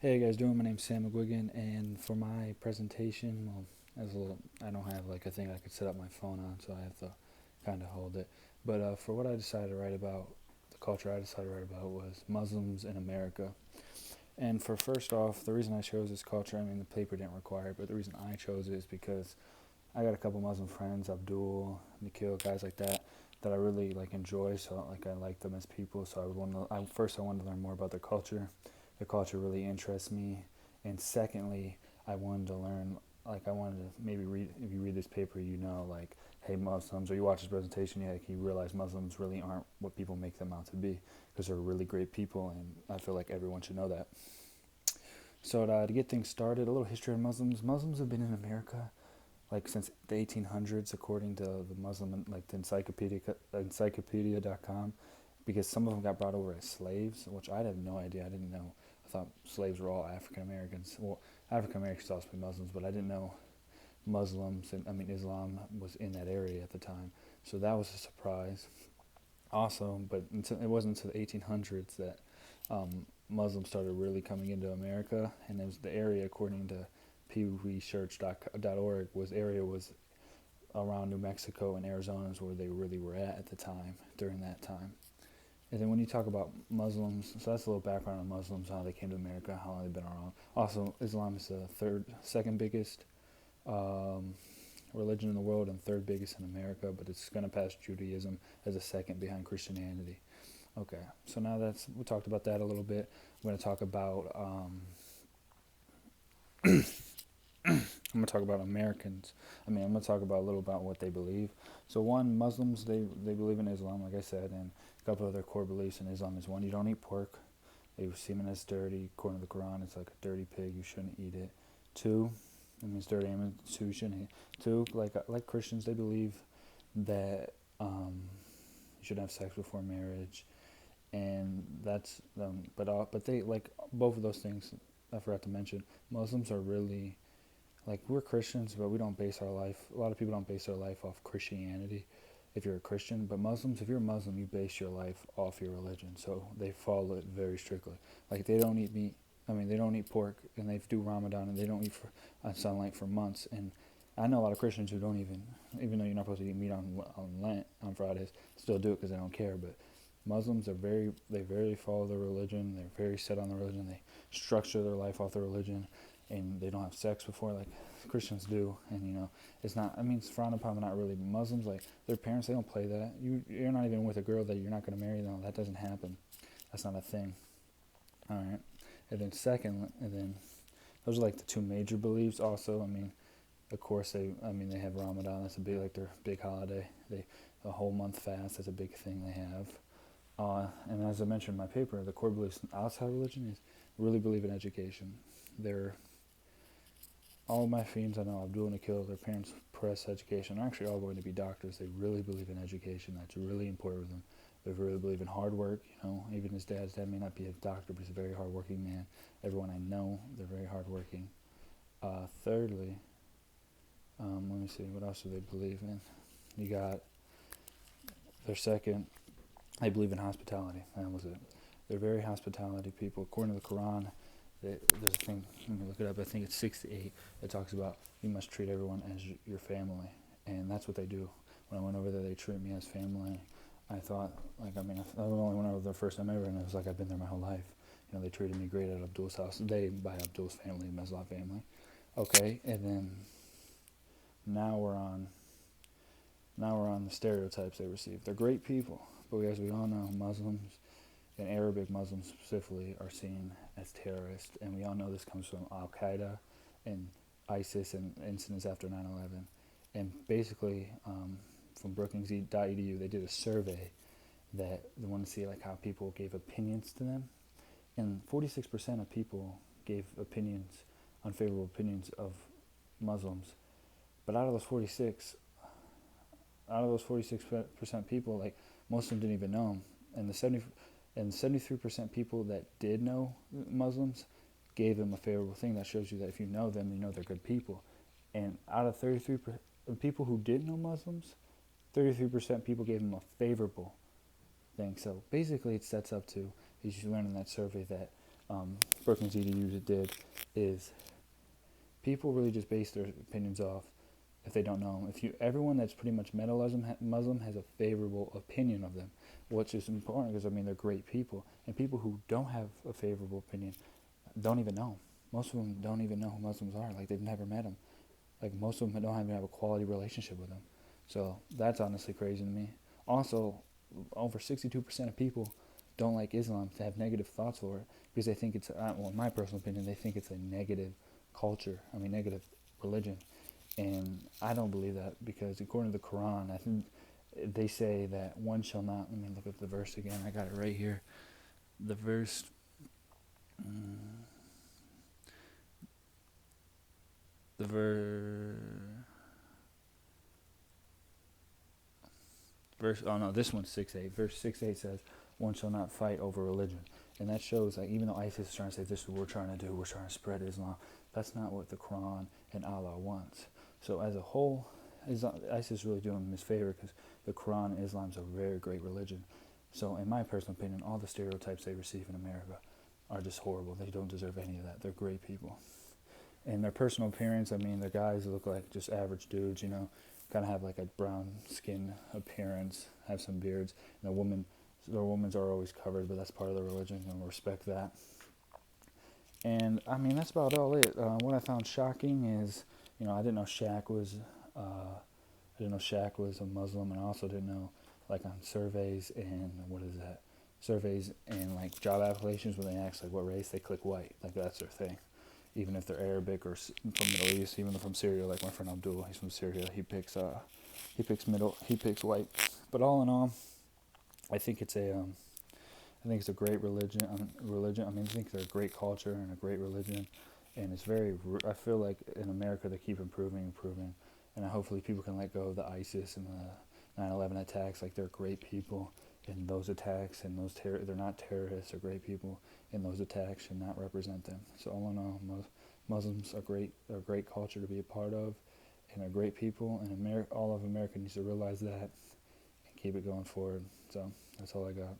Hey, how you guys doing? My name's Sam McGuigan, and for my presentation, well, as a little, I don't have like a thing I could set up my phone on, so I have to kind of hold it. But for what I decided to write about, the culture I decided to write about was Muslims in America. And for first off, the reason I chose this culture, I mean, the paper didn't require it, but the reason I chose it is because I got a couple Muslim friends, Abdul, Nikhil, guys like that, that I really like enjoy. So like I like them as people. So I would want to. I wanted to learn more about their culture. Their culture really interests me. And secondly, I wanted to learn. Like I wanted to maybe read. If you read this paper, you know, like, hey, Muslims, or you watch this presentation, like, you realize Muslims really aren't what people make them out to be, because they're really great people, and I feel like everyone should know that. So to get things started, a little history of Muslims. Muslims have been in America like since the 1800s, according to the Muslim, like the encyclopedia.com, because some of them got brought over as slaves, which I had no idea. I didn't know. I thought slaves were all African Americans. Well, African Americans also be Muslims, but I didn't know Muslims and I mean Islam was in that area at the time. So that was a surprise. Also, but it wasn't until the 1800s that Muslims started really coming into America, and it was the area, according to pewresearch.org, was around New Mexico and Arizona is where they really were at the time during that time. And then when you talk about Muslims, so that's a little background on Muslims, how they came to America, how long they've been around. Also, Islam is the second biggest um, religion in the world and third biggest in America, but it's going to pass Judaism as a second behind Christianity. Okay, so now we talked about that a little bit. I'm going to talk about I'm going to talk about Americans. I'm going to talk about a little about what they believe. So one, Muslims, they believe in Islam, like I said, and a couple of their core beliefs in Islam is one, you don't eat pork. They see semen as dirty. According to the Quran, it's like a dirty pig. You shouldn't eat it. Two, it means dirty animal. Two, you shouldn't eat. Two, like Christians, they believe that you should have sex before marriage, and that's but they like both of those things. I forgot to mention. Muslims are really like we're Christians, but we don't base our life. A lot of people don't base their life off Christianity. If you're a Christian, but Muslims, if you're a Muslim, you base your life off your religion. So they follow it very strictly. Like they don't eat meat. I mean, they don't eat pork, and they do Ramadan, and they don't eat for on sunlight for months. And I know a lot of Christians who don't even though you're not supposed to eat meat on Lent on Fridays, still do it because they don't care. But Muslims are they very follow their religion. They're very set on their religion. They structure their life off their religion, and they don't have sex before like Christians do. And it's not. I mean, it's frowned upon, but not really. Muslims, like their parents, they don't play that. You're not even with a girl that you're not going to marry. No, that doesn't happen. That's not a thing. All right. And then second, and then those are like the two major beliefs. Also, I mean, of course they have Ramadan. That's a big like their big holiday. They a whole month fast. That's a big thing they have. And as I mentioned in my paper, the core beliefs outside religion is really believe in education. They're all of my fiends I know, Abdul and Nikhil, their parents press education. They're actually all going to be doctors. They really believe in education. That's really important to them. They really believe in hard work. Even his dad may not be a doctor, but he's a very hardworking man. Everyone I know, they're very hardworking. Thirdly, let me see, what else do they believe in? You got their second, they believe in hospitality. That was it. They're very hospitality people. According to the Quran, there's a thing, let me look it up, I think it's 68, it talks about you must treat everyone as your family. And that's what they do. When I went over there, they treat me as family. I thought, I only went over the first time ever, and it was like I've been there my whole life. They treated me great at Abdul's house. They, by Abdul's family, Meslah family. Okay, and then now we're on the stereotypes they receive. They're great people, but as we all know, Muslims and Arabic Muslims specifically are seen as terrorists, and we all know this comes from Al Qaeda and ISIS and incidents after 9/11. And basically, from Brookings.edu, they did a survey that they wanted to see like how people gave opinions to them, and 46% of people gave unfavorable opinions of Muslims. But out of those 46% people, like most of them didn't even know them, and the 73% people that did know Muslims gave them a favorable thing. That shows you that if you know them, you know they're good people. And out of 33% of people who did know Muslims, 33% people gave them a favorable thing. So basically, it sets up to, as you learn in that survey, that Brookings EDU did, is people really just base their opinions off if they don't know. Everyone that's pretty much met a Muslim has a favorable opinion of them, which is important because I mean they're great people, and people who don't have a favorable opinion don't even know. Most of them don't even know who Muslims are. Like they've never met them. Like most of them don't even have a quality relationship with them. So that's honestly crazy to me. Also, over 62% of people don't like Islam, to have negative thoughts for it because they think it's, well, in my personal opinion, they think it's a negative culture. I mean, negative religion. And I don't believe that because according to the Quran, I think they say that one shall not. Let me look up the verse again. I got it right here. The verse. The verse. Oh no, this one's 6:8. Verse 6:8 says, "One shall not fight over religion," and that shows like even though ISIS is trying to say this is what we're trying to do, we're trying to spread Islam. That's not what the Quran and Allah wants. So as a whole, ISIS is really doing them this favor because the Quran and Islam's a very great religion. So in my personal opinion, all the stereotypes they receive in America are just horrible. They don't deserve any of that. They're great people. And their personal appearance, I mean, their guys look like just average dudes, kind of have like a brown skin appearance, have some beards. And their women's are always covered, but that's part of their religion, and we respect that. And I mean, that's about all it. What I found shocking is, I didn't know Shaq was a Muslim, and I also didn't know, like on surveys and what is that? Surveys and like job applications when they ask like what race, they click white, like that's their thing. Even if they're Arabic or from Middle East, even from Syria, like my friend Abdul, he's from Syria. He picks white. But all in all, I think it's a great religion. I mean, I think they're a great culture and a great religion, and it's very. I feel like in America they keep improving, and hopefully people can let go of the ISIS and the 9/11 attacks. Like they're great people in those attacks, and they're not terrorists. They're great people, and those attacks should not represent them. So all in all, Muslims are great. They're a great culture to be a part of, and they're great people. And all of America needs to realize that and keep it going forward. So that's all I got.